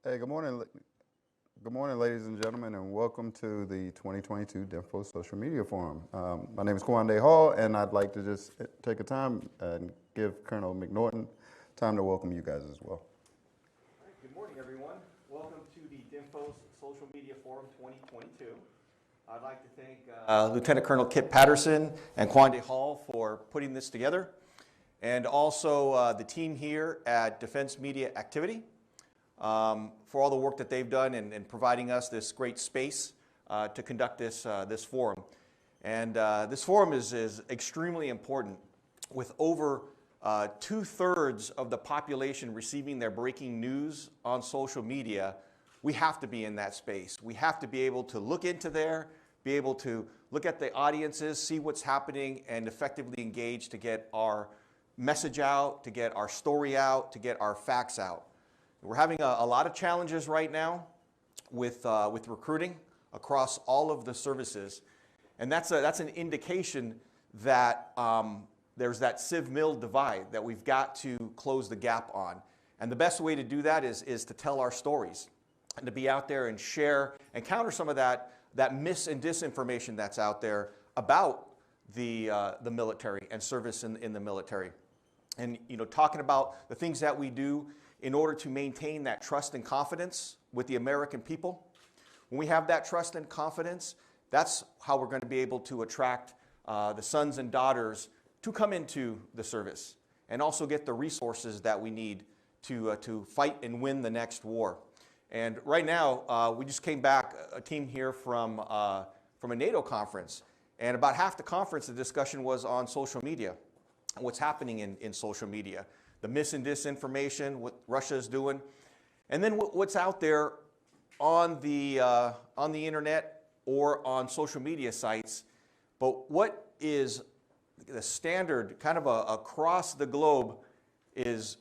Hey, good morning. Good morning, ladies and gentlemen, and welcome to the 2022 DINFO Social Media Forum. My name is Kwande Hall, and I'd like to just take a time and give Colonel McNaughton time to welcome you guys as well. All right, good morning, everyone. Welcome to the DINFO Social Media Forum 2022. I'd like to thank Lieutenant Colonel Kit Patterson and Kwande Hall for putting this together, and also the team here at Defense Media Activity for all the work that they've done in providing us this great space to conduct this forum. And this forum is extremely important. With over 2/3 of the population receiving their breaking news on social media, we have to be in that space. We have to be able to look into there, be able to look at the audiences, see what's happening, and effectively engage to get our message out, to get our story out, to get our facts out. We're having a lot of challenges right now with recruiting across all of the services, and that's an indication that there's that civ-mil divide that we've got to close the gap on. And the best way to do that is to tell our stories and to be out there and share and counter some of that mis and disinformation that's out there about the military and service in the military. And talking about the things that we do in order to maintain that trust and confidence with the American people. When we have that trust and confidence, that's how we're going to be able to attract the sons and daughters to come into the service and also get the resources that we need to fight and win the next war. And right now, we just came back, a team here from a NATO conference, and about half the conference, the discussion was on social media and what's happening in social media, the mis and disinformation, what Russia is doing, and then what's out there on the internet or on social media sites. But what is the standard kind of across the globe is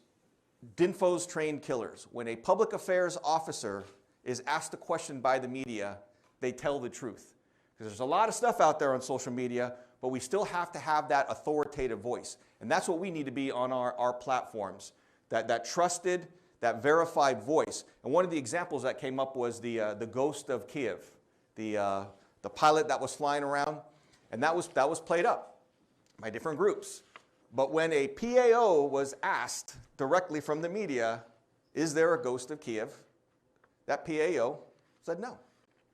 DINFO's trained killers. When a public affairs officer is asked a question by the media, they tell the truth. Because there's a lot of stuff out there on social media, but we still have to have that authoritative voice. And that's what we need to be on our platforms, that trusted, that verified voice. And one of the examples that came up was the Ghost of Kiev, the pilot that was flying around, and that was played up by different groups. But when a PAO was asked directly from the media, is there a Ghost of Kiev? That PAO said no.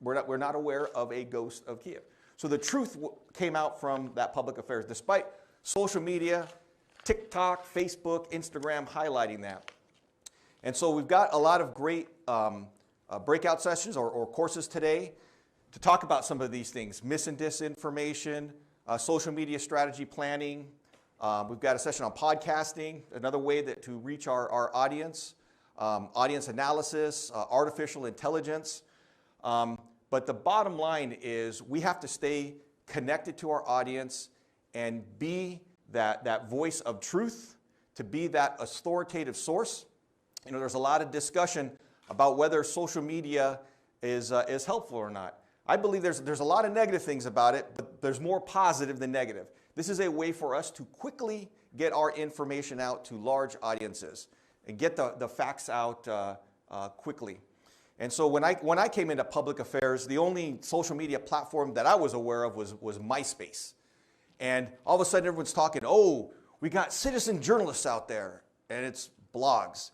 We're not aware of a Ghost of Kiev. So the truth came out from that public affairs, despite social media, TikTok, Facebook, Instagram highlighting that. And so we've got a lot of great breakout sessions or courses today to talk about some of these things, mis and disinformation, social media strategy planning. We've got a session on podcasting, another way to reach our audience, audience analysis, artificial intelligence. But the bottom line is we have to stay connected to our audience and be that voice of truth, to be that authoritative source. There's a lot of discussion about whether social media is helpful or not. I believe there's a lot of negative things about it, but there's more positive than negative. This is a way for us to quickly get our information out to large audiences and get the facts out quickly. And so when I came into public affairs, the only social media platform that I was aware of was MySpace. And all of a sudden everyone's talking, oh, we got citizen journalists out there, and it's blogs.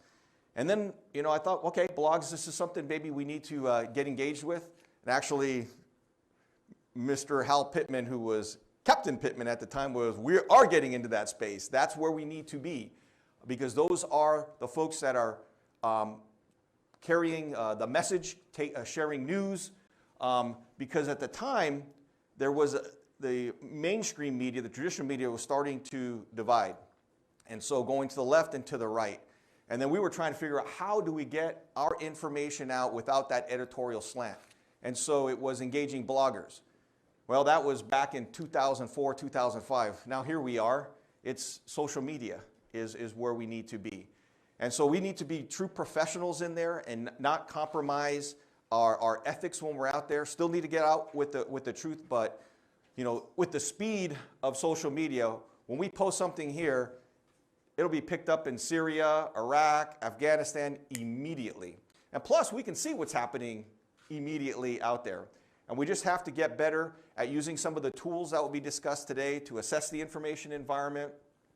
And then, I thought, okay, blogs, this is something maybe we need to get engaged with. And actually, Mr. Hal Pittman, who was Captain Pittman at the time, we are getting into that space. That's where we need to be, because those are the folks that are carrying the message, sharing news, because at the time, there was the mainstream media, the traditional media was starting to divide. And so going to the left and to the right. And then we were trying to figure out how do we get our information out without that editorial slant. And so it was engaging bloggers. Well, that was back in 2004, 2005. Now here we are. It's social media is where we need to be. And so we need to be true professionals in there and not compromise our ethics when we're out there. Still need to get out with the truth, but with the speed of social media, when we post something here, it'll be picked up in Syria, Iraq, Afghanistan immediately. And plus, we can see what's happening immediately out there. And we just have to get better at using some of the tools that will be discussed today to assess the information environment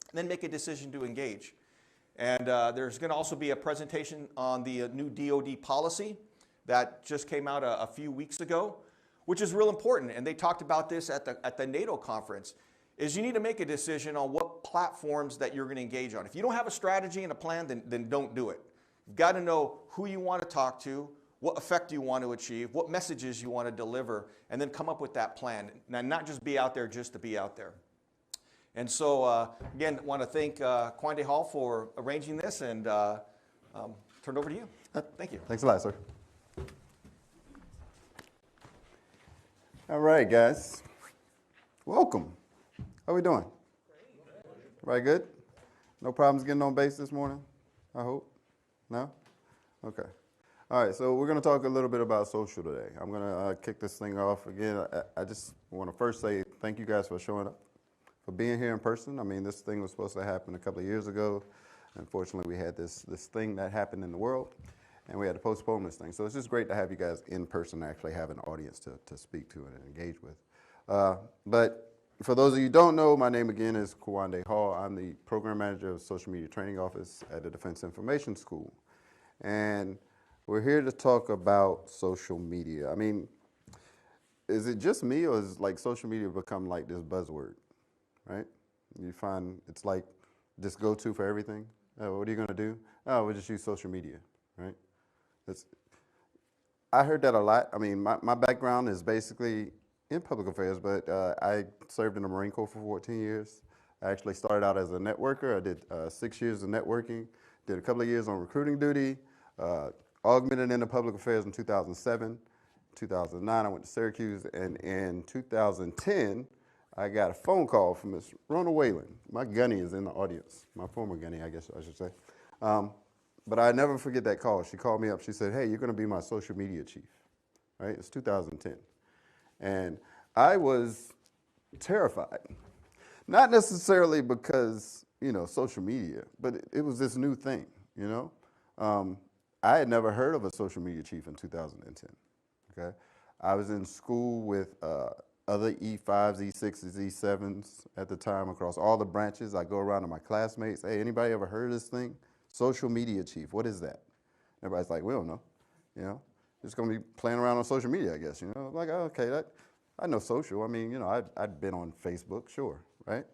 and then make a decision to engage. And there's going to also be a presentation on the new DoD policy that just came out a few weeks ago, which is real important. And they talked about this at the NATO conference, is you need to make a decision on what platforms that you're going to engage on. If you don't have a strategy and a plan, then don't do it. You've got to know who you want to talk to, what effect you want to achieve, what messages you want to deliver, and then come up with that plan. And not just be out there just to be out there. And so, again, I want to thank Quande Hall for arranging this, and turn it over to you. Thank you. Thanks a lot, sir. All right, guys. Welcome. How we doing? Right, good? No problems getting on base this morning, I hope? No? Okay. All right, so we're going to talk a little bit about social today. I'm going to kick this thing off. Again, I just want to first say thank you guys for showing up, for being here in person. I mean, this thing was supposed to happen a couple of years ago. Unfortunately, we had this thing that happened in the world, and we had to postpone this thing. So it's just great to have you guys in person, actually have an audience to speak to and engage with. But for those of you who don't know, my name again is Quande Hall. I'm the program manager of Social Media Training Office at the Defense Information School. And we're here to talk about social media. I mean, is it just me, or is like social media become like this buzzword, right? You find it's like this go-to for everything. Oh, what are you going to do? Oh, we'll just use social media, right? I heard that a lot. I mean, my background is basically in public affairs, but I served in the Marine Corps for 14 years. I actually started out as a networker. I did 6 years of networking, did a couple of years on recruiting duty, augmented into public affairs in 2007. 2009, I went to Syracuse, and in 2010, I got a phone call from Ms. Rona Whalen. My gunny is in the audience, my former gunny, I guess I should say. But I never forget that call. She called me up. She said, hey, you're going to be my social media chief, right? It's 2010. And I was terrified, not necessarily because, social media, but it was this new thing, I had never heard of a social media chief in 2010, okay? I was in school with other E5s, E6s, E7s at the time across all the branches. I go around to my classmates, hey, anybody ever heard of this thing? Social media chief, what is that? Everybody's like, we don't know, Just going to be playing around on social media, I guess, I'm like, oh, okay, I know social. I mean, I'd been on Facebook, sure, right?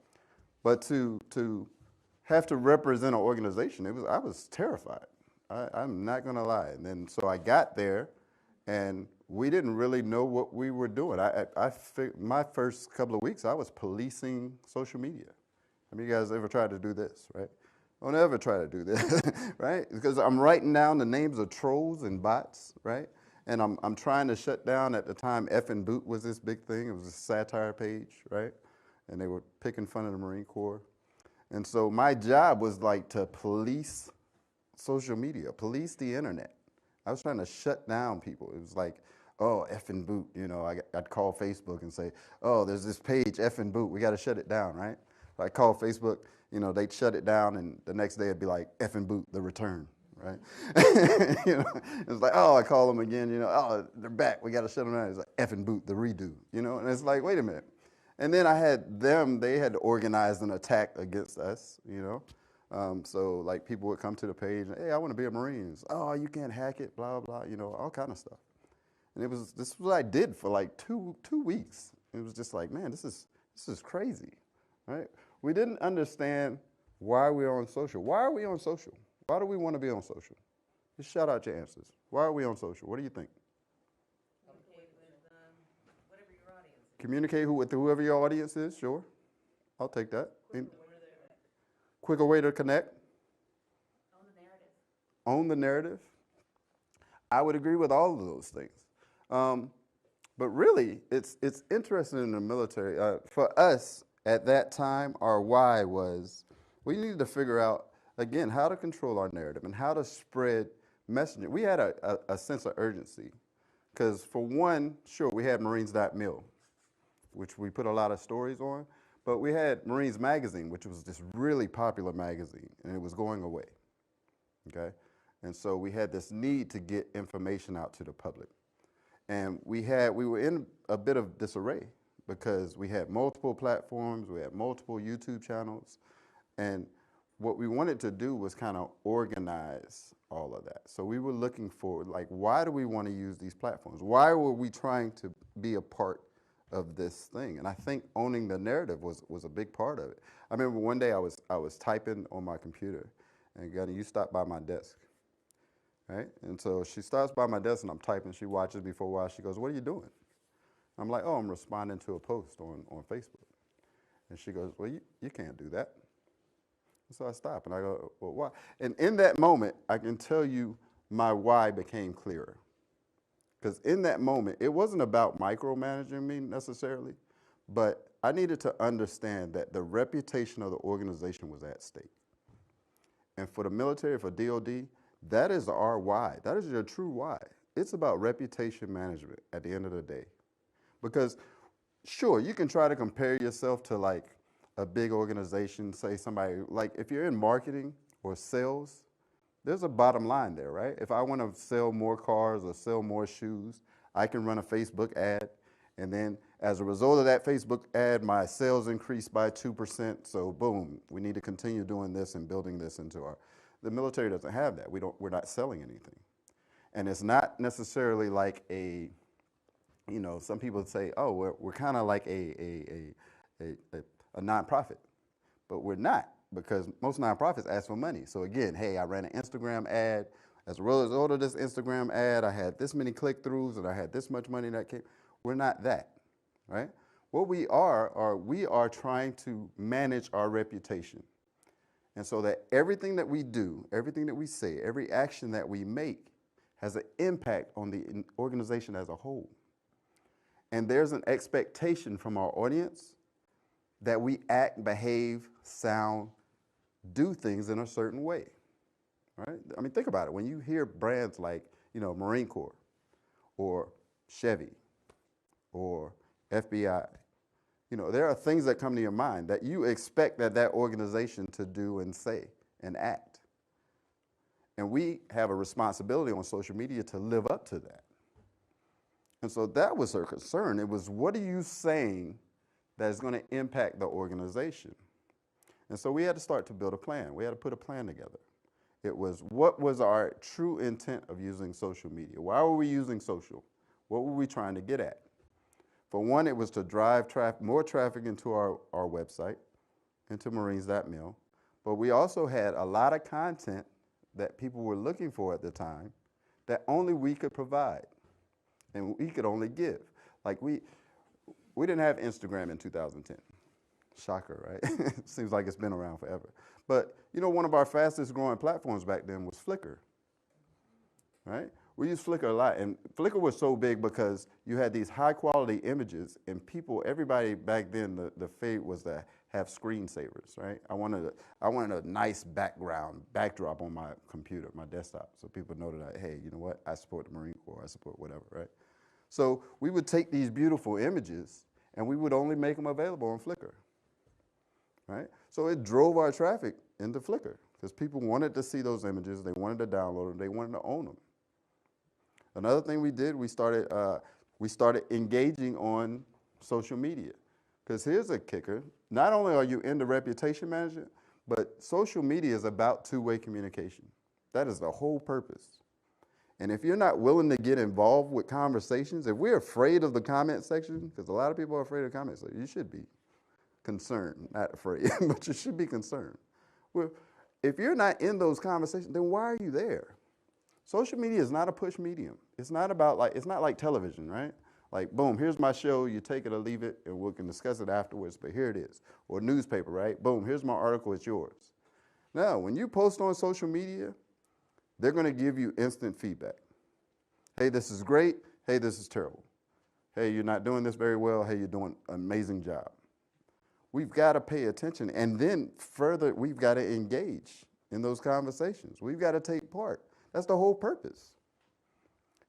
But to have to represent an organization, I was terrified. I'm not going to lie. And then so I got there, and we didn't really know what we were doing. My first couple of weeks, I was policing social media. Have you guys ever tried to do this, right? Don't ever try to do this, right? Because I'm writing down the names of trolls and bots, right? And I'm trying to shut down, at the time, Effin' Boot was this big thing. It was a satire page, right? And they were picking fun of the Marine Corps. And so my job was like to police social media, police the internet. I was trying to shut down people. It was like, oh, Effin' Boot, I'd call Facebook and say, oh, there's this page, Effin' Boot, we got to shut it down, right? I call Facebook, they'd shut it down, and the next day it'd be like, Effin' Boot, the return, right? It's like, oh, I call them again, oh, they're back, we got to shut them down. It's like, Effin' Boot, the redo, and it's like, wait a minute. And then I had they had organized an attack against us, so like people would come to the page and, hey, I want to be a Marine. Oh, you can't hack it, blah, blah, all kind of stuff. And this is what I did for like two weeks. It was just like, man, this is crazy, right? We didn't understand why we're on social. Why are we on social? Why do we want to be on social? Just shout out your answers. Why are we on social? What do you think? Communicate with whatever your audience is. Communicate with whoever your audience is, sure. I'll take that. Quicker way to connect. Own the narrative. Own the narrative. I would agree with all of those things. But really, it's interesting in the military. For us, at that time, our why was we needed to figure out, again, how to control our narrative and how to spread messaging. We had a sense of urgency because, for one, sure, we had Marines.mil, which we put a lot of stories on, but we had Marines Magazine, which was this really popular magazine, and it was going away, okay? And so we had this need to get information out to the public. And we were in a bit of disarray because we had multiple platforms, we had multiple YouTube channels, and what we wanted to do was kind of organize all of that. So we were looking for, like, why do we want to use these platforms? Why were we trying to be a part of this thing? And I think owning the narrative was a big part of it. I remember one day I was typing on my computer, and Gunny, you stopped by my desk, right? And so she stops by my desk, and I'm typing. She watches me for a while. She goes, "What are you doing?" I'm like, "Oh, I'm responding to a post on Facebook." And she goes, "Well, you can't do that." So I stop and I go, "Well, why?" And in that moment, I can tell you my why became clearer. Because in that moment, it wasn't about micromanaging me necessarily, but I needed to understand that the reputation of the organization was at stake. And for the military, for DOD, that is our why. That is your true why. It's about reputation management at the end of the day. Because sure, you can try to compare yourself to like a big organization, say somebody, like if you're in marketing or sales, there's a bottom line there, right? If I want to sell more cars or sell more shoes, I can run a Facebook ad, and then as a result of that Facebook ad, my sales increase by 2%, so boom, we need to continue doing this and building this into our, the military doesn't have that. We're not selling anything. And it's not necessarily like a, you know, some people say, oh, we're kind of like a nonprofit, but we're not, because most nonprofits ask for money. So again, hey, I ran an Instagram ad. As a result of this Instagram ad, I had this many click-throughs and I had this much money that came. We're not that, right? What we are trying to manage our reputation. And so that everything that we do, everything that we say, every action that we make has an impact on the organization as a whole. And there's an expectation from our audience that we act, behave, sound, do things in a certain way, right? I mean, think about it. When you hear brands like, you know, Marine Corps or Chevy or FBI, you know, there are things that come to your mind that you expect that organization to do and say and act. And we have a responsibility on social media to live up to that. And so that was her concern. It was, what are you saying that is going to impact the organization? And so we had to start to build a plan. We had to put a plan together. It was, what was our true intent of using social media? Why were we using social? What were we trying to get at? For one, it was to drive more traffic into our website, into Marines.mil. But we also had a lot of content that people were looking for at the time that only we could provide and we could only give. Like we didn't have Instagram in 2010. Shocker, right? Seems like it's been around forever. But you know, one of our fastest growing platforms back then was Flickr, right? We used Flickr a lot, and Flickr was so big because you had these high quality images, and people, everybody back then, the fate was to have screensavers, right? I wanted a nice backdrop on my computer, my desktop, so people know that, hey, you know what, I support the Marine Corps, I support whatever, right? So we would take these beautiful images, and we would only make them available on Flickr, right? So it drove our traffic into Flickr, because people wanted to see those images, they wanted to download them, they wanted to own them. Another thing we did, we started engaging on social media. Because here's a kicker. Not only are you into reputation management, but social media is about two-way communication. That is the whole purpose. And if you're not willing to get involved with conversations, if we're afraid of the comment section, because a lot of people are afraid of comment section, you should be concerned, not afraid, but you should be concerned. Well, if you're not in those conversations, then why are you there? Social media is not a push medium. It's not like television, right? Like, boom, here's my show, you take it or leave it, and we can discuss it afterwards, but here it is. Or newspaper, right? Boom, here's my article, it's yours. Now, when you post on social media, they're gonna give you instant feedback. Hey, this is great. Hey, this is terrible. Hey, you're not doing this very well. Hey, you're doing an amazing job. We've gotta pay attention, and then further, we've gotta engage in those conversations. We've gotta take part. That's the whole purpose.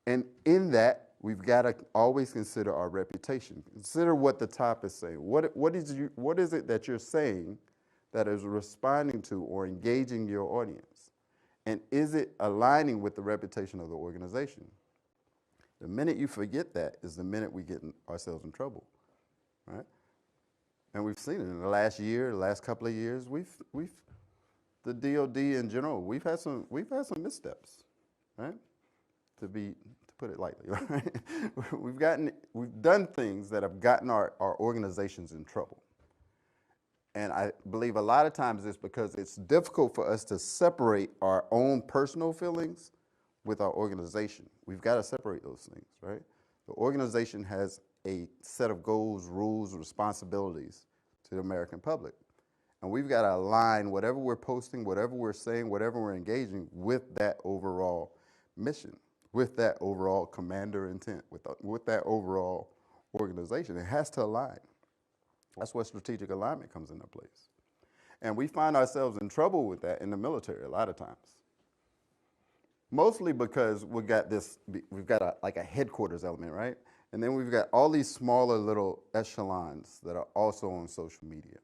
And in that, we've got to always consider our reputation. Consider what the top is saying. What is it that you're saying that is responding to or engaging your audience? And is it aligning with the reputation of the organization? The minute you forget that is the minute we get ourselves in trouble, right? And we've seen it in the last year, the last couple of years. The DoD in general, we've had some missteps, right? To put it lightly, right? We've done things that have gotten our organizations in trouble. And I believe a lot of times it's because it's difficult for us to separate our own personal feelings with our organization. We've got to separate those things, right? The organization has a set of goals, rules, responsibilities to the American public. And we've got to align whatever we're posting, whatever we're saying, whatever we're engaging with that overall mission, with that overall commander intent, with that overall organization. It has to align. That's where strategic alignment comes into place. And we find ourselves in trouble with that in the military a lot of times. Mostly because we've got a headquarters element, right? And then we've got all these smaller little echelons that are also on social media.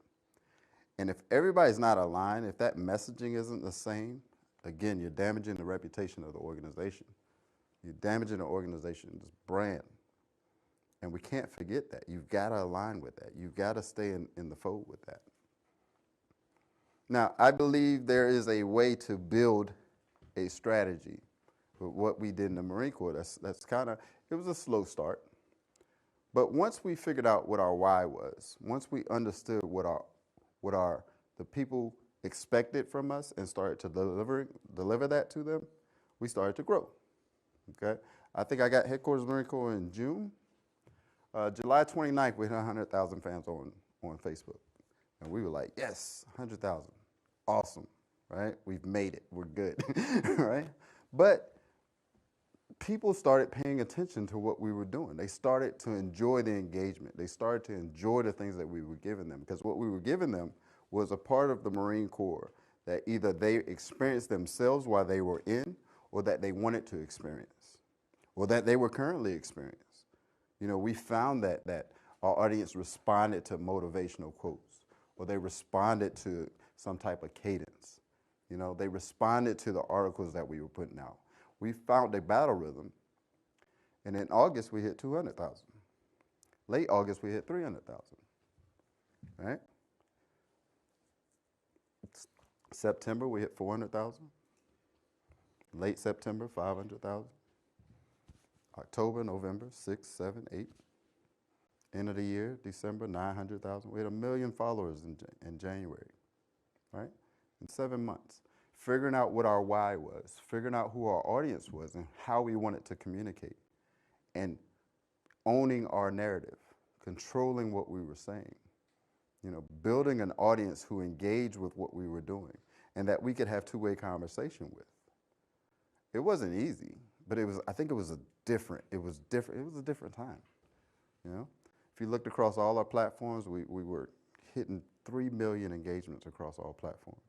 And if everybody's not aligned, if that messaging isn't the same, again, you're damaging the reputation of the organization. You're damaging the organization's brand. And we can't forget that. You've got to align with that. You've got to stay in the fold with that. Now, I believe there is a way to build a strategy. But what we did in the Marine Corps, it was a slow start. But once we figured out what our why was, once we understood what the people expected from us and started to deliver that to them, we started to grow. Okay? I think I got headquarters Marine Corps in June. July 29th, we had 100,000 fans on Facebook. And we were like, yes, 100,000. Awesome, right? We've made it. We're good, right? But people started paying attention to what we were doing. They started to enjoy the engagement. They started to enjoy the things that we were giving them, because what we were giving them was a part of the Marine Corps that either they experienced themselves while they were in, or that they wanted to experience, or that they were currently experiencing. You know, we found that our audience responded to motivational quotes, or they responded to some type of cadence. You know, they responded to the articles that we were putting out. We found a battle rhythm, and in August we hit 200,000. Late August we hit 300,000, right? September we hit 400,000. Late September, 500,000. October, November, 6, 7, 8. End of the year, December, 900,000. We had 1 million followers in January, right? In 7 months. Figuring out what our why was, figuring out who our audience was and how we wanted to communicate, and owning our narrative, controlling what we were saying, you know, building an audience who engaged with what we were doing and that we could have two-way conversation with. It wasn't easy, but I think it was a different time, you know? If you looked across all our platforms, we were hitting 3 million engagements across all platforms.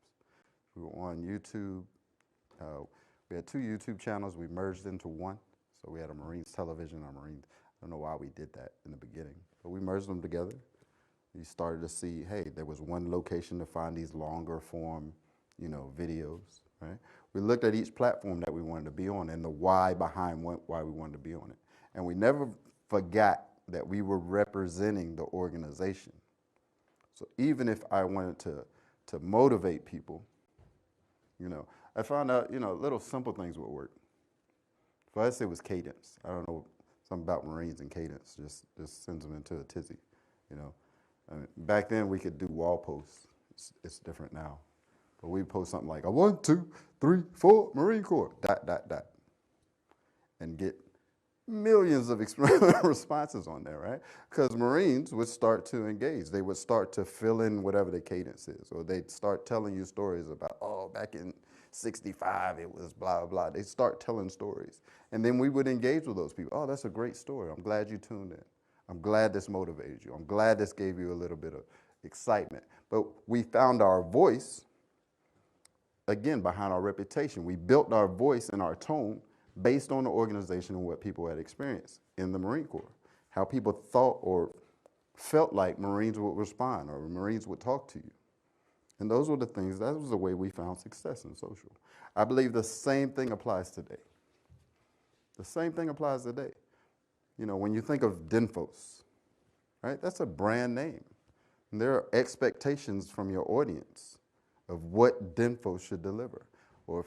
We were on YouTube. We had 2 YouTube channels. We merged into one. So we had a Marines television, I don't know why we did that in the beginning, but we merged them together. You started to see, hey, there was one location to find these longer form, you know, videos, right? We looked at each platform that we wanted to be on and the why behind why we wanted to be on it. And we never forgot that we were representing the organization. So even if I wanted to motivate people, you know, I found out, you know, little simple things would work. For us, it was cadence. I don't know, something about Marines and cadence just sends them into a tizzy, you know. I mean, back then, we could do wall posts. It's different now. But we post something like, 1, 2, 3, 4, Marine Corps, ... and get millions of responses on there, right? Because Marines would start to engage. They would start to fill in whatever the cadence is, or they'd start telling you stories about, oh, back in 65, it was blah, blah, blah. They'd start telling stories. And then we would engage with those people. Oh, that's a great story. I'm glad you tuned in. I'm glad this motivated you. I'm glad this gave you a little bit of excitement. But we found our voice, again, behind our reputation. We built our voice and our tone based on the organization and what people had experienced in the Marine Corps, how people thought or felt like Marines would respond or Marines would talk to you. And those were the things, that was the way we found success in social. I believe the same thing applies today. The same thing applies today. You know, when you think of Denfos, right, that's a brand name. And there are expectations from your audience of what Denfos should deliver. Or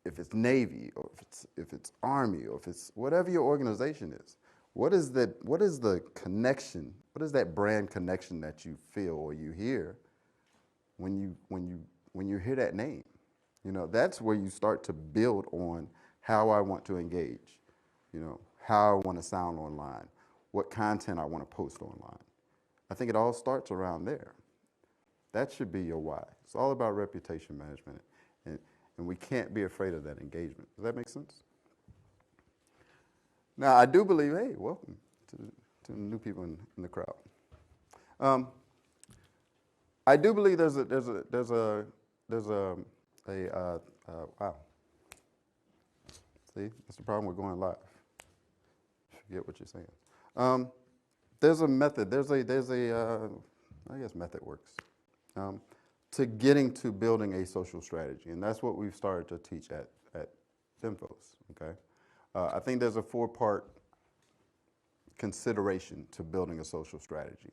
if it's Navy, or if it's Army, or if it's whatever your organization is. What is the connection? What is that brand connection that you feel or you hear when you hear that name? You know, that's where you start to build on how I want to engage, you know, how I want to sound online, what content I want to post online. I think it all starts around there. That should be your why. It's all about reputation management, and we can't be afraid of that engagement. Does that make sense? Now, I do believe, hey, welcome to the new people in the crowd. I do believe there's a wow. See, that's the problem with going live. Forget what you're saying. There's a method. I guess method works. To getting to building a social strategy, and that's what we've started to teach at Denfos. Okay. I think there's a 4-part consideration to building a social strategy.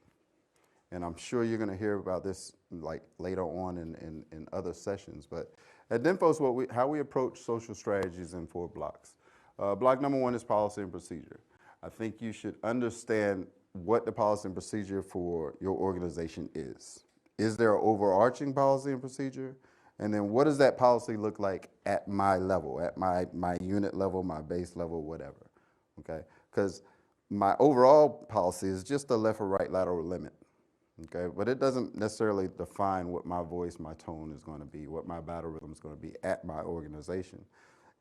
And I'm sure you're going to hear about this like later on in other sessions. But at Denfos, how we approach social strategies in 4 blocks. Block number 1 is policy and procedure. I think you should understand what the policy and procedure for your organization is. Is there an overarching policy and procedure? And then what does that policy look like at my level, at my unit level, my base level, whatever, okay? Because my overall policy is just a left or right lateral limit, okay? But it doesn't necessarily define what my voice, my tone is going to be, what my battle rhythm is going to be at my organization.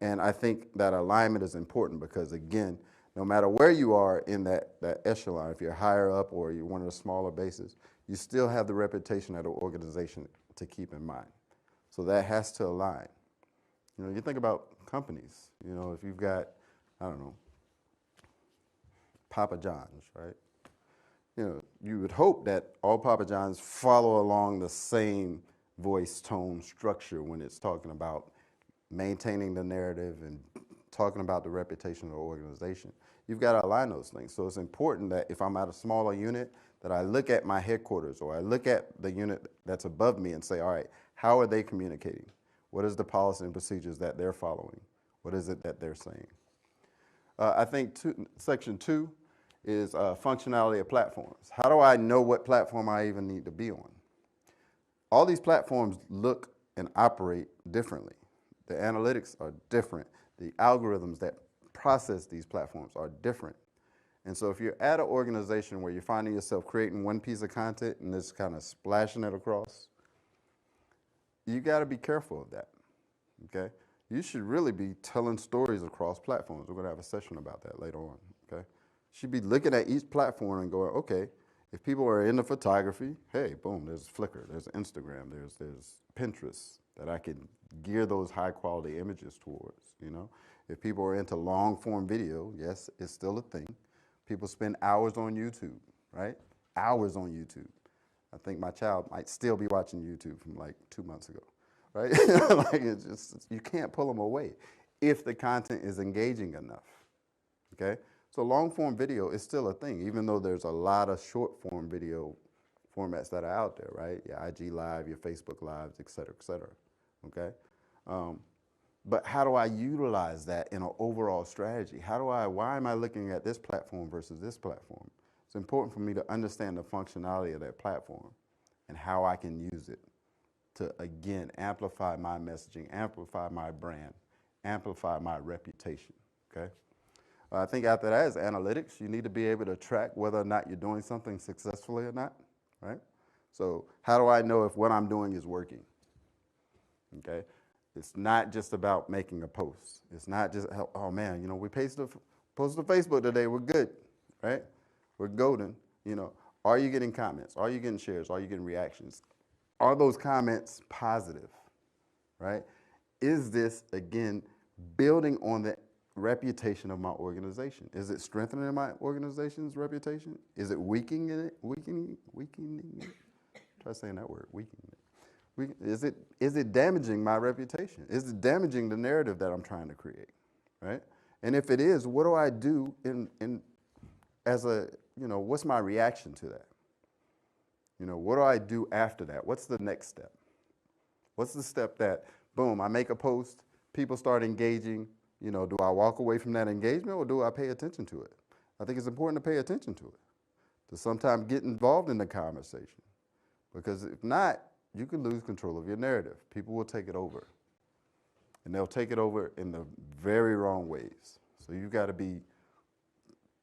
And I think that alignment is important because, again, no matter where you are in that echelon, if you're higher up or you're one of the smaller bases, you still have the reputation of the organization to keep in mind. So that has to align. You know, you think about companies, you know, if you've got, I don't know, Papa John's, right? You know, you would hope that all Papa John's follow along the same voice, tone, structure when it's talking about maintaining the narrative and talking about the reputation of the organization. You've got to align those things. So it's important that if I'm at a smaller unit, that I look at my headquarters or I look at the unit that's above me and say, all right, how are they communicating? What is the policy and procedures that they're following? What is it that they're saying? I think section 2 is functionality of platforms. How do I know what platform I even need to be on? All these platforms look and operate differently. The analytics are different. The algorithms that process these platforms are different. And so if you're at an organization where you're finding yourself creating one piece of content and just kind of splashing it across, you got to be careful of that, okay? You should really be telling stories across platforms. We're going to have a session about that later on, okay? You should be looking at each platform and going, okay, if people are into photography, hey, boom, there's Flickr, there's Instagram, there's Pinterest that I can gear those high quality images towards, you know? If people are into long form video, yes, it's still a thing. People spend hours on YouTube, right? Hours on YouTube. I think my child might still be watching YouTube from like 2 months ago, right? Like it's just, you can't pull them away if the content is engaging enough, okay? So long form video is still a thing, even though there's a lot of short form video formats that are out there, right? Your IG Live, your Facebook Lives, et cetera, okay? But how do I utilize that in an overall strategy? Why am I looking at this platform versus this platform? It's important for me to understand the functionality of that platform and how I can use it to, again, amplify my messaging, amplify my brand, amplify my reputation, okay? I think after that is analytics. You need to be able to track whether or not you're doing something successfully or not, right? So how do I know if what I'm doing is working, okay? It's not just about making a post. It's not just, oh man, you know, we posted to Facebook today, we're good, right? We're golden, you know. Are you getting comments? Are you getting shares? Are you getting reactions? Are those comments positive, right? Is this, again, building on the reputation of my organization? Is it strengthening my organization's reputation? Is it weakening it? Try saying that word, weakening it. Is it damaging my reputation? Is it damaging the narrative that I'm trying to create, right? And if it is, what do I do as a, what's my reaction to that? What do I do after that? What's the next step? What's the step that, boom, I make a post, people start engaging, do I walk away from that engagement or do I pay attention to it? I think it's important to pay attention to it, to sometimes get involved in the conversation. Because if not, you can lose control of your narrative. People will take it over. And they'll take it over in the very wrong ways. So you've got to be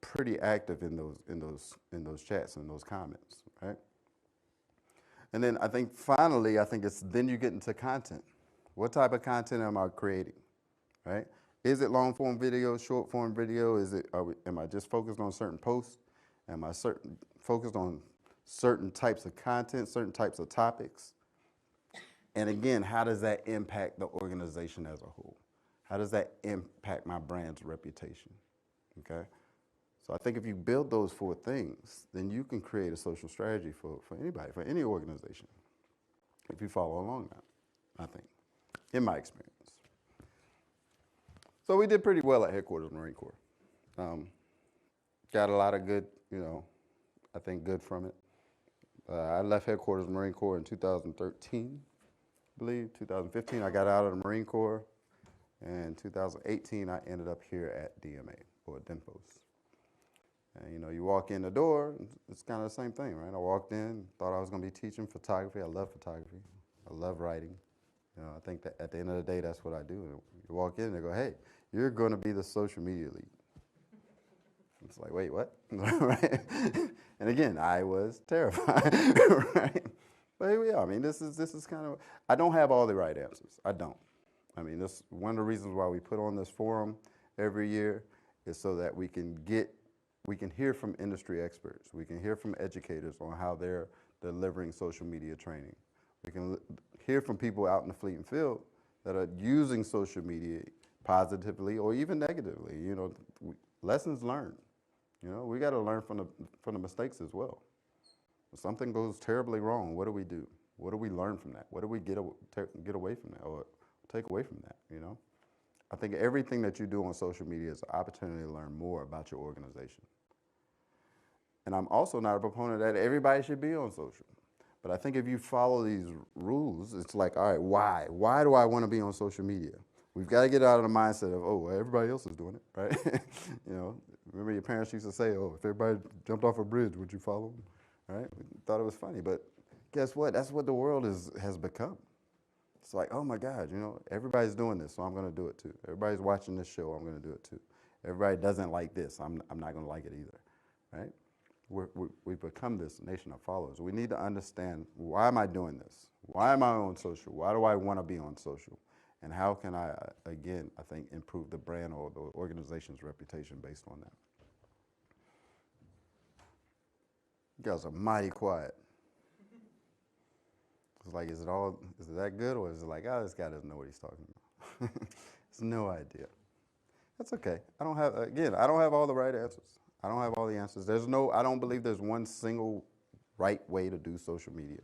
pretty active in those chats and those comments, right? And then I think finally, it's then you get into content. What type of content am I creating, right? Is it long form video, short form video? Am I just focused on certain posts? Am I focused on certain types of content, certain types of topics? And again, how does that impact the organization as a whole? How does that impact my brand's reputation? Okay? So I think if you build those 4 things, then you can create a social strategy for anybody, for any organization, if you follow along that, I think, in my experience. So we did pretty well at Headquarters Marine Corps. Got a lot of good, I think good from it. I left Headquarters Marine Corps in 2013, I believe. 2015, I got out of the Marine Corps. And 2018, I ended up here at DMA, or DINFOS. And, you walk in the door, it's kind of the same thing, right? I walked in, thought I was going to be teaching photography. I love photography. I love writing. I think that at the end of the day, that's what I do. You walk in and they go, hey, you're going to be the social media lead. It's like, wait, what? Right? And again, I was terrified, right? But here we are. I mean, this is kind of, I don't have all the right answers. I don't. I mean, this one of the reasons why we put on this forum every year is so that we can hear from industry experts. We can hear from educators on how they're delivering social media training. We can hear from people out in the fleet and field that are using social media positively or even negatively. Lessons learned. We got to learn from the mistakes as well. If something goes terribly wrong, what do we do? What do we learn from that? What do we get away from that or take away from that? I think everything that you do on social media is an opportunity to learn more about your organization. And I'm also not a proponent that everybody should be on social. But I think if you follow these rules, it's like, all right, why? Why do I want to be on social media? We've got to get out of the mindset of, oh, well, everybody else is doing it, right? Remember your parents used to say, oh, if everybody jumped off a bridge, would you follow them? Right? We thought it was funny, but guess what? That's what the world has become. It's like, oh my God, everybody's doing this, so I'm going to do it too. Everybody's watching this show, I'm going to do it too. Everybody doesn't like this, I'm not going to like it either, right? We've become this nation of followers. We need to understand, why am I doing this? Why am I on social? Why do I want to be on social? And how can I, again, I think, improve the brand or the organization's reputation based on that? You guys are mighty quiet. It's like, is it that good, or is it like, oh, this guy doesn't know what he's talking about? It's no idea. That's okay. I don't have all the right answers. I don't have all the answers. I don't believe there's one single right way to do social media.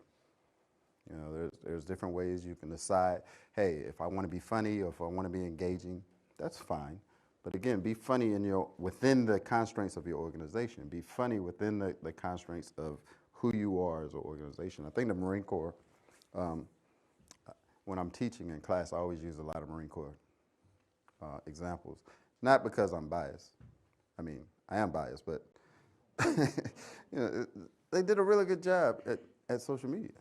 There's different ways you can decide, hey, if I want to be funny or if I want to be engaging, that's fine. But again, be funny within the constraints of your organization. Be funny within the constraints of who you are as an organization. I think the Marine Corps, when I'm teaching in class, I always use a lot of Marine Corps examples. Not because I'm biased. I mean, I am biased, but they did a really good job at social media.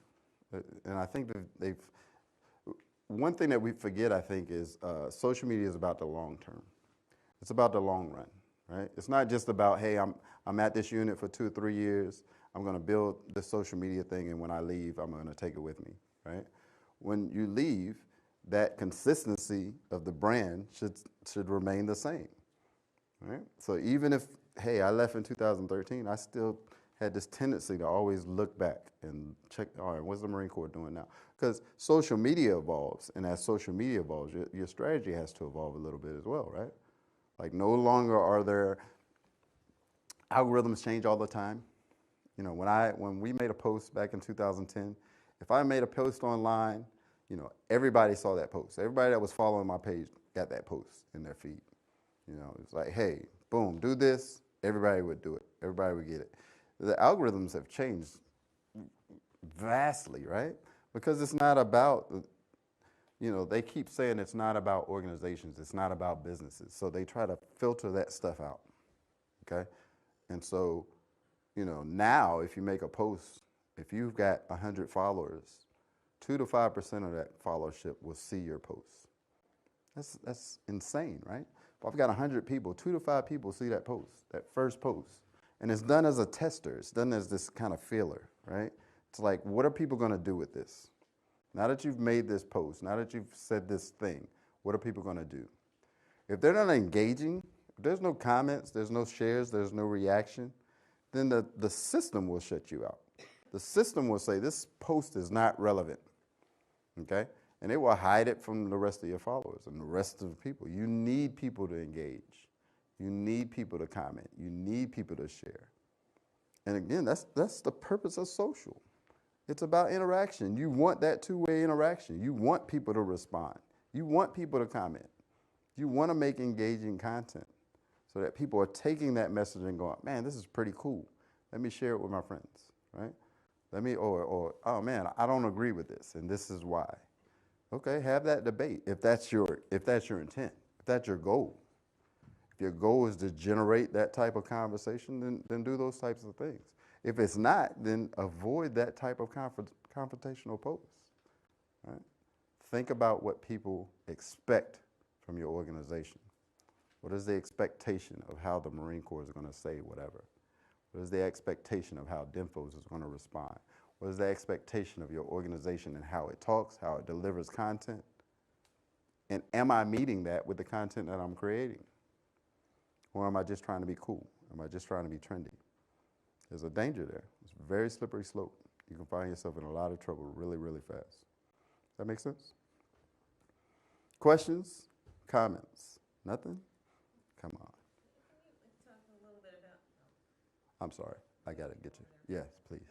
And I think that one thing that we forget, I think, is social media is about the long term. It's about the long run, right? It's not just about, hey, I'm at this unit for 2 or 3 years. I'm going to build this social media thing, and when I leave, I'm going to take it with me, right? When you leave, that consistency of the brand should remain the same, right? So even if, hey, I left in 2013, I still had this tendency to always look back and check, all right, what's the Marine Corps doing now? Because social media evolves, and as social media evolves, your strategy has to evolve a little bit as well, right? Like, no longer are there, algorithms change all the time. When we made a post back in 2010, If I made a post online, everybody saw that post. Everybody that was following my page got that post in their feed. It's like, hey, boom, do this. Everybody would do it. Everybody would get it. The algorithms have changed vastly, right? Because it's not about, they keep saying it's not about organizations. It's not about businesses. So they try to filter that stuff out, okay? And so, now if you make a post, if you've got 100 followers, 2 to 5% of that followership will see your post. That's insane, right? If I've got 100 people, 2 to 5 people see that post, that first post. And it's done as a tester. It's done as this kind of feeler, right? It's like, what are people going to do with this? Now that you've made this post, now that you've said this thing, what are people going to do? If they're not engaging, if there's no comments, there's no shares, there's no reaction, then the system will shut you out. The system will say, this post is not relevant, okay? And it will hide it from the rest of your followers and the rest of the people. You need people to engage. You need people to comment. You need people to share. And again, that's the purpose of social. It's about interaction. You want that two-way interaction. You want people to respond. You want people to comment. You want to make engaging content so that people are taking that message and going, man, this is pretty cool. Let me share it with my friends, right? Or oh man, I don't agree with this, and this is why. Okay, have that debate if that's your intent, if that's your goal. If your goal is to generate that type of conversation, then do those types of things. If it's not, then avoid that type of confrontational post. Right? Think about what people expect from your organization. What is the expectation of how the Marine Corps is going to say whatever? What is the expectation of how DINFOS is going to respond? What is the expectation of your organization and how it talks, how it delivers content? And am I meeting that with the content that I'm creating? Or am I just trying to be cool? Am I just trying to be trendy? There's a danger there. It's a very slippery slope. You can find yourself in a lot of trouble really, really fast. Does that make sense? Questions? Comments? Nothing? Come on. Talk a little bit about. I'm sorry. I got to get you. Yes, please.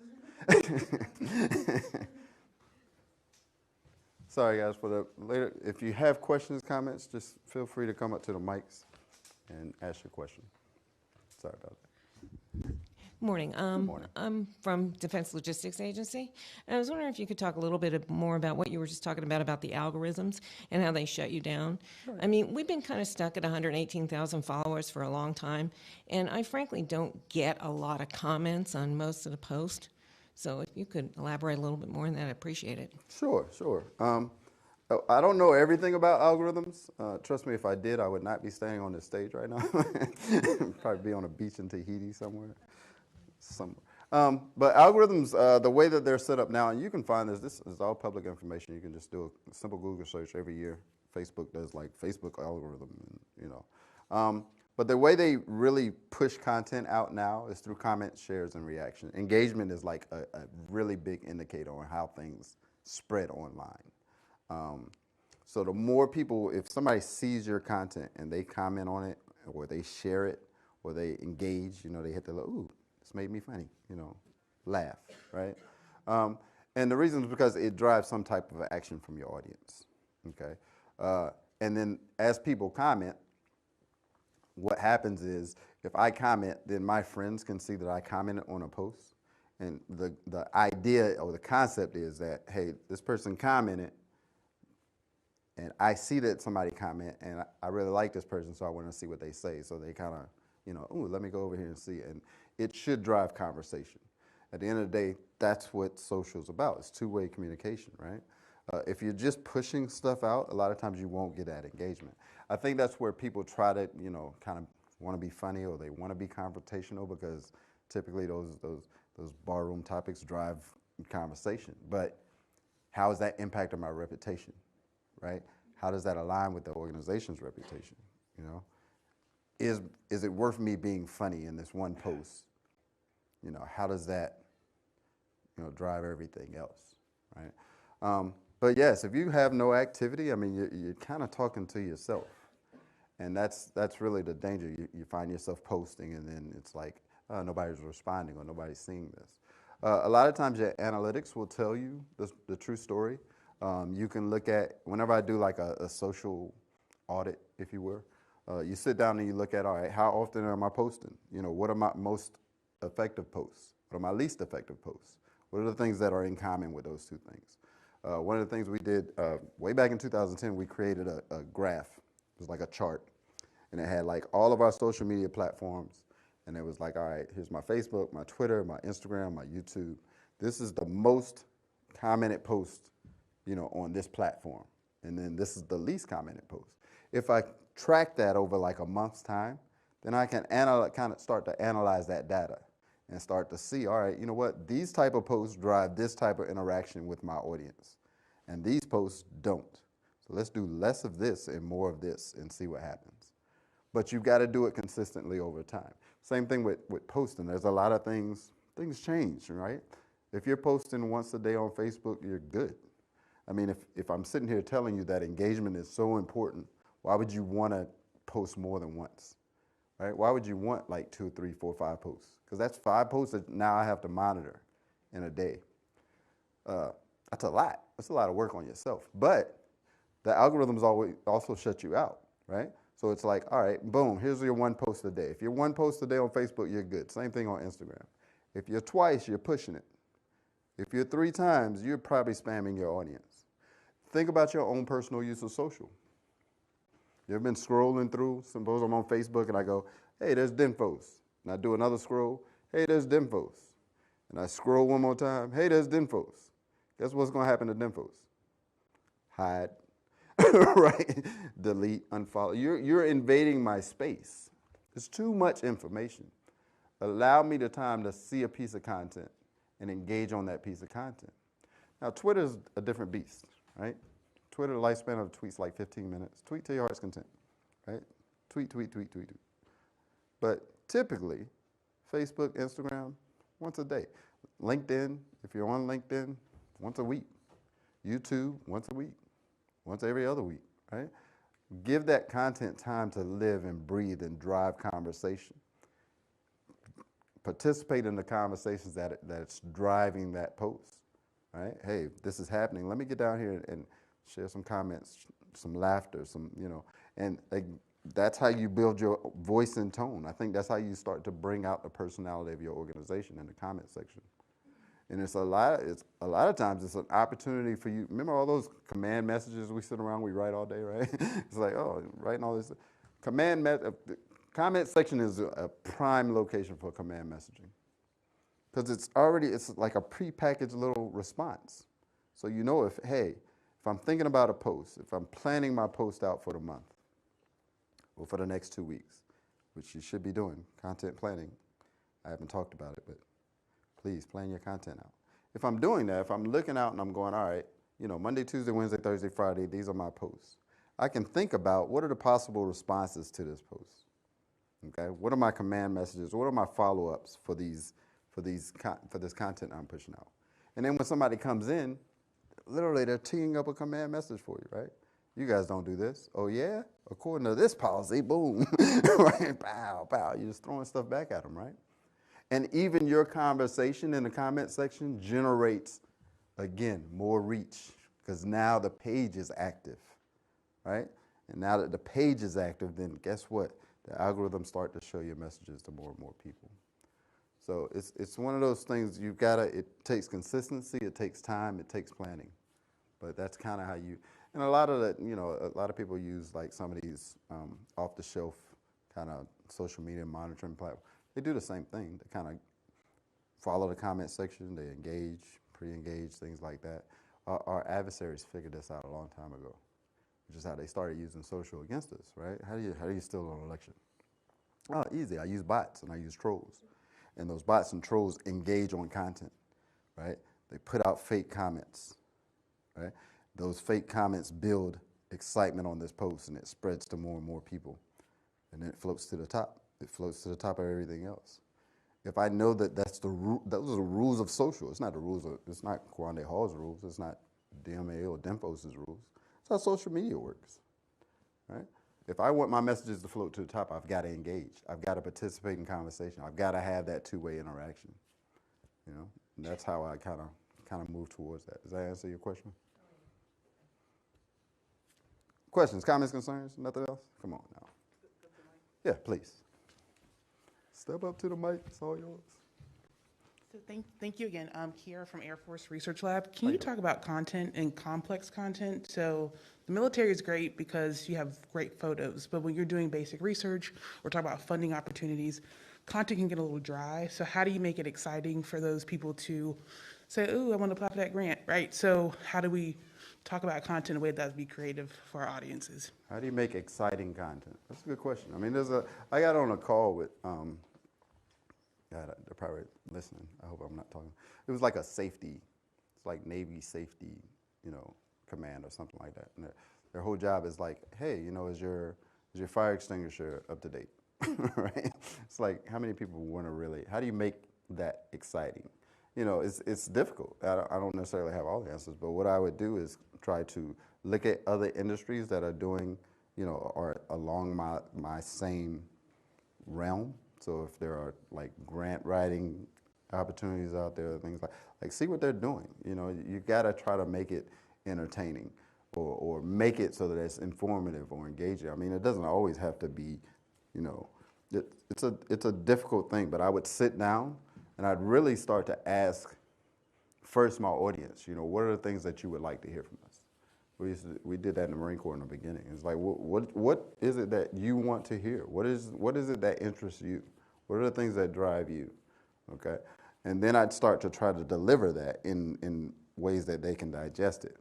Sorry, guys, for the later. If you have questions, comments, just feel free to come up to the mics and ask your question. Sorry about that. Morning. Morning. I'm from Defense Logistics Agency, and I was wondering if you could talk a little bit more about what you were just talking about the algorithms and how they shut you down. Sure. I mean, we've been kind of stuck at 118,000 followers for a long time, and I frankly don't get a lot of comments on most of the posts. So if you could elaborate a little bit more on that, I'd appreciate it. Sure. I don't know everything about algorithms. Trust me, if I did, I would not be standing on this stage right now. Probably be on a beach in Tahiti somewhere. But algorithms, the way that they're set up now, and you can find this is all public information. You can just do a simple Google search every year. Facebook does like Facebook algorithm, but the way they really push content out now is through comments, shares, and reaction. Engagement is like a really big indicator on how things spread online. So the more people, if somebody sees your content and they comment on it, or they share it, or they engage, they hit the ooh, this made me funny, laugh, right? And the reason is because it drives some type of action from your audience, okay? And then as people comment, what happens is if I comment, then my friends can see that I commented on a post. And the idea or the concept is that, hey, this person commented, and I see that somebody comment, and I really like this person, so I want to see what they say. So they kind of, ooh, let me go over here and see. And it should drive conversation. At the end of the day, that's what social is about. It's two-way communication, right? If you're just pushing stuff out, a lot of times you won't get that engagement. I think that's where people try to, kind of want to be funny or they want to be confrontational because typically those barroom topics drive conversation. But how is that impacting my reputation, right? How does that align with the organization's reputation, Is it worth me being funny in this one post? How does that, drive everything else, right? But yes, if you have no activity, I mean, you're kind of talking to yourself. And that's really the danger. You find yourself posting and then it's like, nobody's responding or nobody's seeing this. A lot of times your analytics will tell you the true story. You can look at, whenever I do like a social audit, if you will, you sit down and you look at, all right, how often am I posting? You know, what are my most effective posts? What are my least effective posts? What are the things that are in common with those two things? One of the things we did way back in 2010, we created a graph. It was like a chart. And it had like all of our social media platforms. And it was like, all right, here's my Facebook, my Twitter, my Instagram, my YouTube. This is the most commented post, you know, on this platform. And then this is the least commented post. If I track that over like a month's time, then I can kind of start to analyze that data and start to see, all right, you know what, these type of posts drive this type of interaction with my audience. And these posts don't. So let's do less of this and more of this and see what happens. But you've got to do it consistently over time. Same thing with posting. There's a lot of things change, right? If you're posting once a day on Facebook, you're good. I mean, if I'm sitting here telling you that engagement is so important, why would you want to post more than once, right? Why would you want like 2, 3, 4, 5 posts? Because that's 5 posts that now I have to monitor in a day. That's a lot. That's a lot of work on yourself. But the algorithms always also shut you out, right? So it's like, all right, boom, here's your 1 post a day. If you're 1 post a day on Facebook, you're good. Same thing on Instagram. If you're twice, you're pushing it. If you're 3 times, you're probably spamming your audience. Think about your own personal use of social. You ever been scrolling through? Suppose I'm on Facebook and I go, hey, there's Dinfos. And I do another scroll, hey, there's Dinfos. And I scroll one more time, hey, there's Dinfos. Guess what's going to happen to Dinfos? Hide. Right? Delete, unfollow. You're invading my space. It's too much information. Allow me the time to see a piece of content and engage on that piece of content. Now, Twitter's a different beast, right? Twitter, the lifespan of a tweet's like 15 minutes. Tweet to your heart's content, right? Tweet, tweet, tweet, tweet, tweet. But typically, Facebook, Instagram, once a day. LinkedIn, if you're on LinkedIn, once a week. YouTube, once a week. Once every other week, right? Give that content time to live and breathe and drive conversation. Participate in the conversations that it's driving that post, right? Hey, this is happening. Let me get down here and share some comments, some laughter, some, you know, and that's how you build your voice and tone. I think that's how you start to bring out the personality of your organization in the comment section. And it's a lot of times it's an opportunity for you. Remember all those command messages we sit around, we write all day, right? It's like, oh, writing all this. Comment section is a prime location for command messaging. Because it's like a prepackaged little response. So you know if I'm thinking about a post, if I'm planning my post out for the month or for the next 2 weeks, which you should be doing, content planning. I haven't talked about it, but please plan your content out. If I'm doing that, if I'm looking out and I'm going, all right, you know, Monday, Tuesday, Wednesday, Thursday, Friday, these are my posts. I can think about what are the possible responses to this post. Okay, what are my command messages? What are my follow-ups for this content I'm pushing out? And then when somebody comes in, literally they're teeing up a command message for you, right? You guys don't do this. Oh yeah? According to this policy, boom, right? Pow, pow. You're just throwing stuff back at them, right? And even your conversation in the comment section generates, again, more reach because now the page is active, right? And now that the page is active, then guess what? The algorithms start to show your messages to more and more people. So it's one of those things it takes consistency, it takes time, it takes planning. But that's kind of how and a lot of people use like some of these off-the-shelf kind of social media monitoring platforms. They do the same thing. They kind of follow the comment section, they engage, pre-engage, things like that. Our adversaries figured this out a long time ago, which is how they started using social against us, right? How do you steal an election? Oh, easy. I use bots and I use trolls. And those bots and trolls engage on content, right? They put out fake comments, right? Those fake comments build excitement on this post and it spreads to more and more people. And then it floats to the top. It floats to the top of everything else. If I know that those are the rules of social, it's not Kwande Hall's rules, it's not DMA or Dinfos' rules. It's how social media works, right? If I want my messages to float to the top, I've got to engage. I've got to participate in conversation. I've got to have that two-way interaction, you know? And that's how I kind of move towards that. Does that answer your question? Questions, comments, concerns? Nothing else? Come on now. Yeah, please. Step up to the mic. It's all yours. So thank you again. I'm Kiera from Air Force Research Lab. Can you talk about content and complex content? So the military is great because you have great photos, but when you're doing basic research or talk about funding opportunities, content can get a little dry. So how do you make it exciting for those people to say, "Ooh, I want to apply for that grant," right? So how do we talk about content in a way that would be creative for our audiences? How do you make exciting content? That's a good question. I mean, I got on a call with, God, they're probably listening. I hope I'm not talking. It was like a safety, it's like Navy safety, command or something like that. And their whole job is like, hey, is your fire extinguisher up to date? Right? It's like, how many people want to really, how do you make that exciting? It's difficult. I don't necessarily have all the answers, but what I would do is try to look at other industries that are doing, are along my same realm. So if there are like grant writing opportunities out there, things like see what they're doing. You gotta try to make it entertaining or make it so that it's informative or engaging. I mean, it doesn't always have to be, it's a difficult thing, but I would sit down and I'd really start to ask first my audience, what are the things that you would like to hear from us? We did that in the Marine Corps in the beginning. It's like, what is it that you want to hear? What is it that interests you? What are the things that drive you? Okay, and then I'd start to try to deliver that in ways that they can digest it.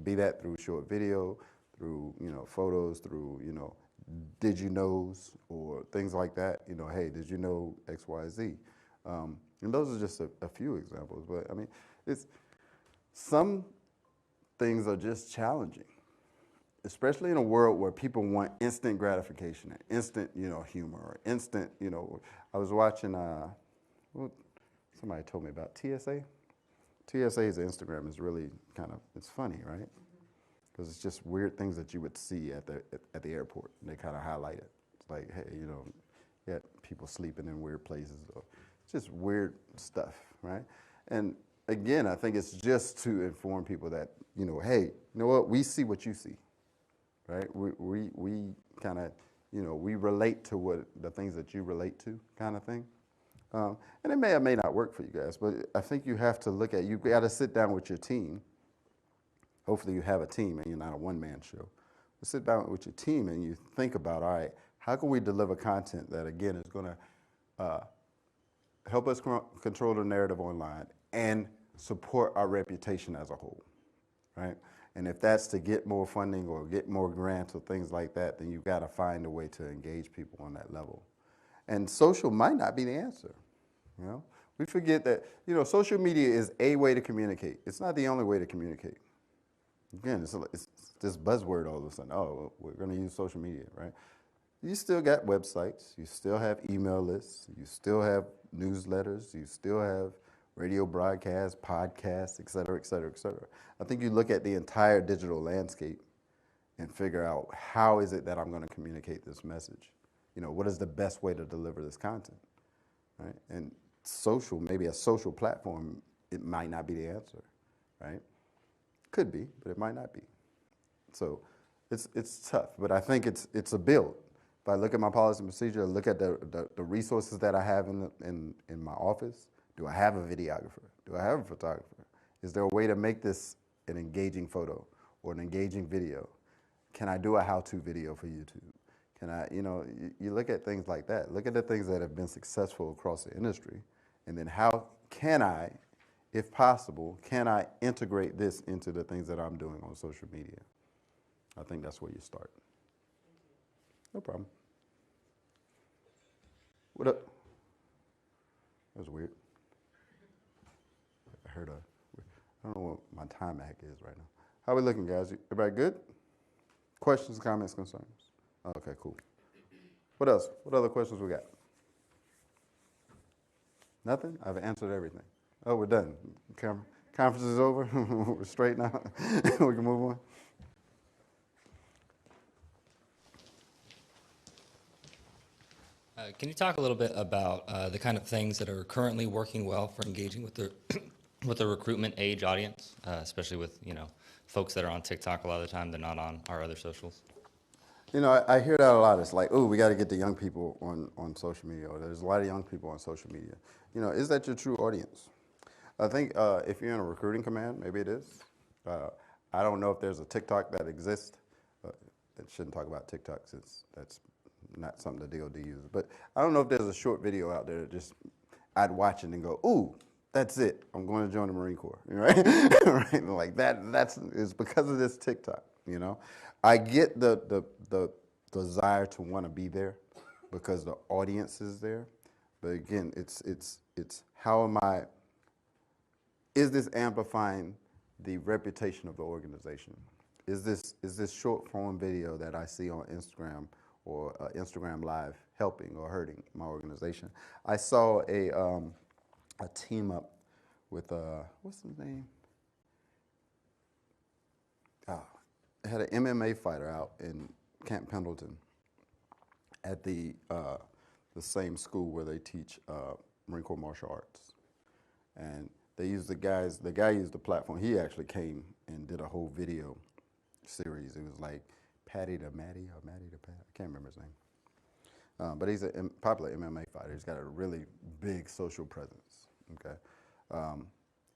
Be that through short video, through photos, through did you knows or things like that. Hey, did you know X, Y, Z? And those are just a few examples. But I mean, it's some things are just challenging, especially in a world where people want instant gratification and instant, humor or instant, I was watching, somebody told me about TSA. TSA's Instagram is really it's funny, right? Because it's just weird things that you would see at the airport. And they kind of highlight it. It's like, hey, you got people sleeping in weird places. Or it's just weird stuff, right? And again, I think it's just to inform people that, hey, you know what? We see what you see, right? We kind of, we relate to what the things that you relate to, kind of thing. And it may or may not work for you guys, but I think you have to look at, you got to sit down with your team. Hopefully you have a team and you're not a one-man show. But sit down with your team and you think about, all right, how can we deliver content that, again, is going to help us control the narrative online and support our reputation as a whole, right? And if that's to get more funding or get more grants or things like that, then you've got to find a way to engage people on that level. And social might not be the answer, We forget that, social media is a way to communicate. It's not the only way to communicate. Again, it's this buzzword all of a sudden. Oh, we're going to use social media, right? You still got websites. You still have email lists. You still have newsletters. You still have radio broadcasts, podcasts, et cetera, et cetera, et cetera. I think you look at the entire digital landscape and figure out how is it that I'm going to communicate this message? What is the best way to deliver this content, right? And social, maybe a social platform, it might not be the answer, right? Could be, but it might not be. So it's tough, but I think it's a build. If I look at my policy and procedure, look at the resources that I have in my office, do I have a videographer? Do I have a photographer? Is there a way to make this an engaging photo or an engaging video? Can I do a how-to video for YouTube? Can I, you look at things like that. Look at the things that have been successful across the industry, and then how can I, if possible, can I integrate this into the things that I'm doing on social media? I think that's where you start. No problem. What up? That was weird. I don't know what my time hack is right now. How we looking, guys? Everybody good? Questions, comments, concerns? Okay, cool. What else? What other questions we got? Nothing? I've answered everything. Oh, we're done. Conference is over. We're straight now. We can move on. Can you talk a little bit about the kind of things that are currently working well for engaging with the with the recruitment age audience, especially with folks that are on TikTok a lot of the time, they're not on our other socials? You know, I hear that a lot. It's like, oh, we got to get the young people on social media, or there's a lot of young people on social media. You know, is that your true audience? I think if you're in a recruiting command, maybe it is. I don't know if there's a TikTok that exists. It shouldn't talk about TikTok since that's not something the DoD uses. But I don't know if there's a short video out there that just I'd watch it and go, ooh, that's it. I'm going to join the Marine Corps, right? Right? Like that's it's because of this TikTok. You know, I get the desire to want to be there because the audience is there. But again, it's how am I? Is this amplifying the reputation of the organization? Is this short form video that I see on Instagram or Instagram Live helping or hurting my organization? I saw a team up with what's his name? It had an MMA fighter out in Camp Pendleton at the same school where they teach Marine Corps martial arts, and they used the guy used the platform. He actually came and did a whole video series. It was like Patty to Matty or Matty to Pat. I can't remember his name. But he's a popular MMA fighter. He's got a really big social presence. Okay,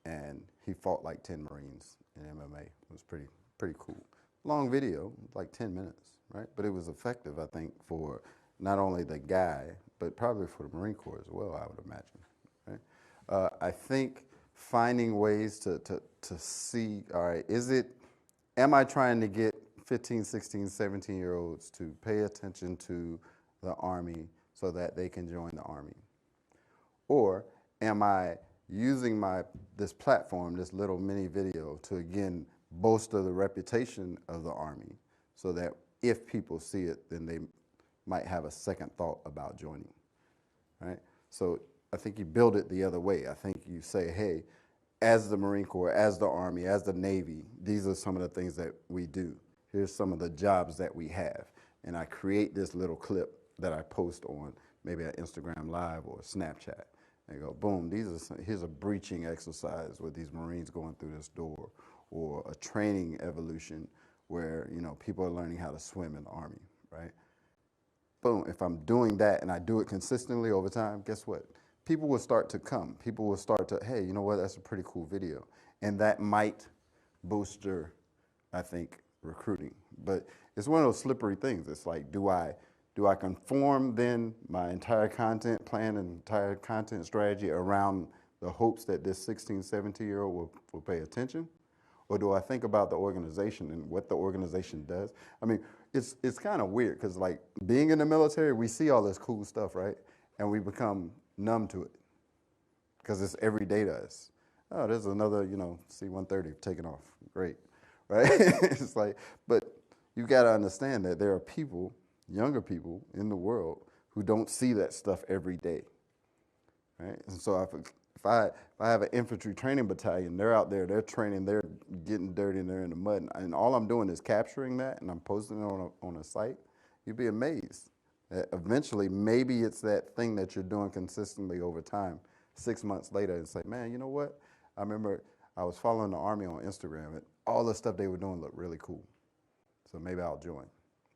and he fought like 10 Marines in MMA. It was pretty cool. Long video, like 10 minutes, right? But it was effective, I think, for not only the guy, but probably for the Marine Corps as well, I would imagine, right? I think finding ways to see, all right, am I trying to get 15, 16, 17-year-olds to pay attention to the Army so that they can join the Army? Or am I using this platform, this little mini video, to again bolster the reputation of the Army so that if people see it, then they might have a second thought about joining, right? So I think you build it the other way. I think you say, hey, as the Marine Corps, as the Army, as the Navy, these are some of the things that we do. Here's some of the jobs that we have. And I create this little clip that I post on maybe an Instagram Live or Snapchat. And go, boom, here's a breaching exercise with these Marines going through this door, or a training evolution where people are learning how to swim in the Army, right? Boom, if I'm doing that and I do it consistently over time, guess what? People will start to come. People will start to, hey, you know what, that's a pretty cool video. And that might booster, I think, recruiting. But it's one of those slippery things. It's like, do I conform then my entire content plan and entire content strategy around the hopes that this 16, 17-year-old will pay attention? Or do I think about the organization and what the organization does? I mean, it's kind of weird because, like, being in the military, we see all this cool stuff, right? And we become numb to it because it's every day to us. Oh, there's another, C-130 taking off. Great, right? It's like, but you got to understand that there are people, younger people in the world who don't see that stuff every day, right? And so if I have an infantry training battalion, they're out there, they're training, they're getting dirty, and they're in the mud, and all I'm doing is capturing that, and I'm posting it on a site, you'd be amazed that eventually maybe it's that thing that you're doing consistently over time, 6 months later, and say, man, you know what? I remember I was following the Army on Instagram, and all the stuff they were doing looked really cool. So maybe I'll join,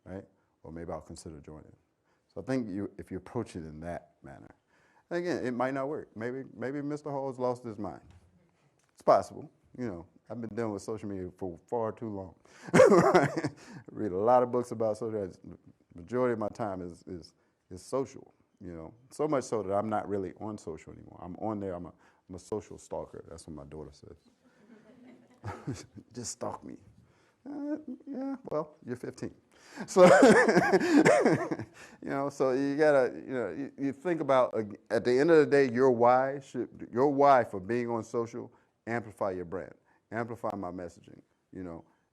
right? Or maybe I'll consider joining. So I think if you approach it in that manner, and again, it might not work. Maybe Mr. Hall has lost his mind. It's possible. I've been dealing with social media for far too long. Right? I read a lot of books about social media. The majority of my time is social. So much so that I'm not really on social anymore. I'm on there. I'm a social stalker. That's what my daughter says. Just stalk me. Yeah, well, you're 15. So, so you gotta, you think about, at the end of the day, your why for being on social, amplify your brand, amplify my messaging,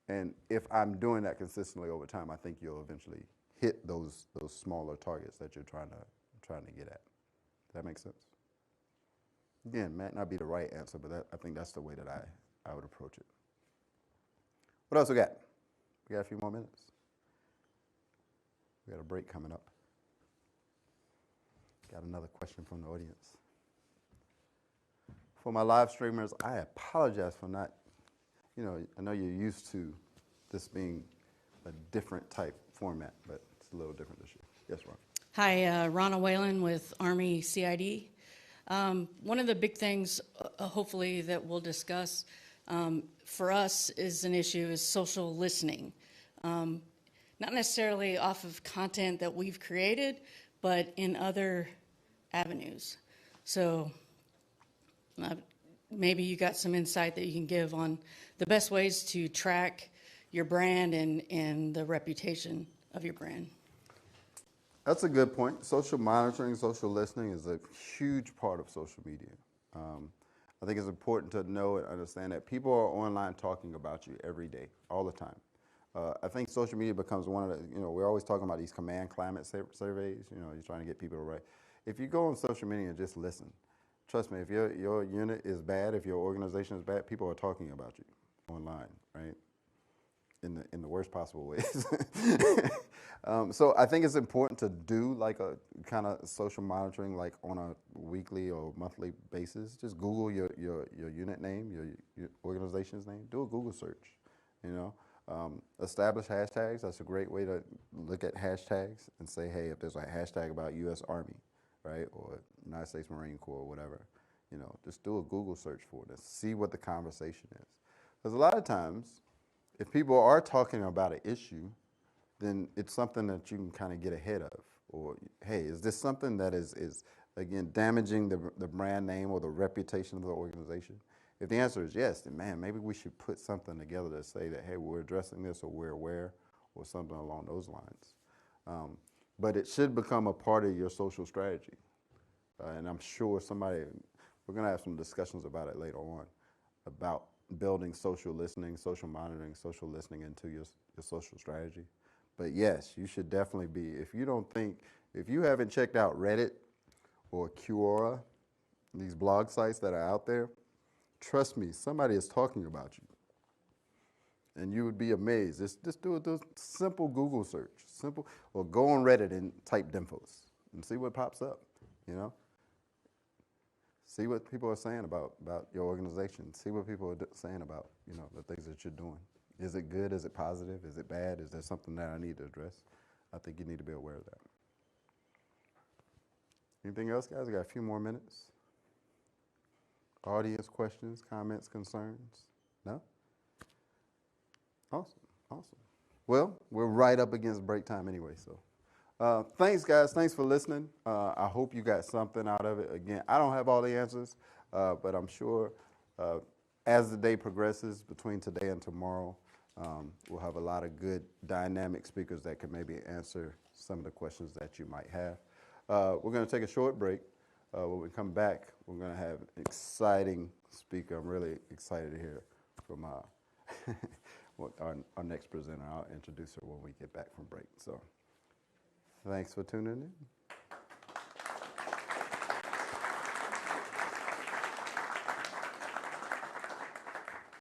and if I'm doing that consistently over time, I think you'll eventually hit those smaller targets that you're trying to get at. Does that make sense? Again, might not be the right answer, but I think that's the way that I would approach it. What else we got? We got a few more minutes. We got a break coming up. Got another question from the audience. For my live streamers, I apologize for not, I know you're used to this being a different type format, but it's a little different this year. Yes, Ron. Hi, Ronna Whalen with Army CID. One of the big things, hopefully, that we'll discuss for us is an issue is social listening. Not necessarily off of content that we've created, but in other avenues. So maybe you got some insight that you can give on the best ways to track your brand and the reputation of your brand. That's a good point. Social monitoring, social listening is a huge part of social media. I think it's important to know and understand that people are online talking about you every day, all the time. I think social media becomes one of the, we're always talking about these command climate surveys, you're trying to get people to write. If you go on social media and just listen, trust me, if your unit is bad, if your organization is bad, people are talking about you online, right? In the worst possible ways. So I think it's important to do like a kind of social monitoring, like on a weekly or monthly basis. Just Google your unit name, your organization's name. Do a Google search, Establish hashtags. That's a great way to look at hashtags and say, hey, if there's a hashtag about U.S. Army, right, or United States Marine Corps or whatever, just do a Google search for it and see what the conversation is. Because a lot of times, if people are talking about an issue, then it's something that you can kind of get ahead of. Or, hey, is this something that is again, damaging the brand name or the reputation of the organization? If the answer is yes, then, man, maybe we should put something together to say that, hey, we're addressing this, or we're aware, or something along those lines. But it should become a part of your social strategy. And I'm sure we're going to have some discussions about it later on, about building social listening, social monitoring, social listening into your social strategy. But yes, you should definitely be, if you haven't checked out Reddit or Quora, these blog sites that are out there, trust me, somebody is talking about you. And you would be amazed. Just do a simple Google search, or go on Reddit and type DINFOS and see what pops up, See what people are saying about your organization. See what people are saying about, the things that you're doing. Is it good? Is it positive? Is it bad? Is there something that I need to address? I think you need to be aware of that. Anything else, guys? I got a few more minutes. Audience questions, comments, concerns? No? Awesome. Well, we're right up against break time anyway, so. Thanks, guys. Thanks for listening. I hope you got something out of it. Again, I don't have all the answers, but I'm sure as the day progresses between today and tomorrow, we'll have a lot of good dynamic speakers that can maybe answer some of the questions that you might have. We're going to take a short break. When we come back, we're going to have an exciting speaker. I'm really excited to hear from our next presenter. I'll introduce her when we get back from break. So thanks for tuning in.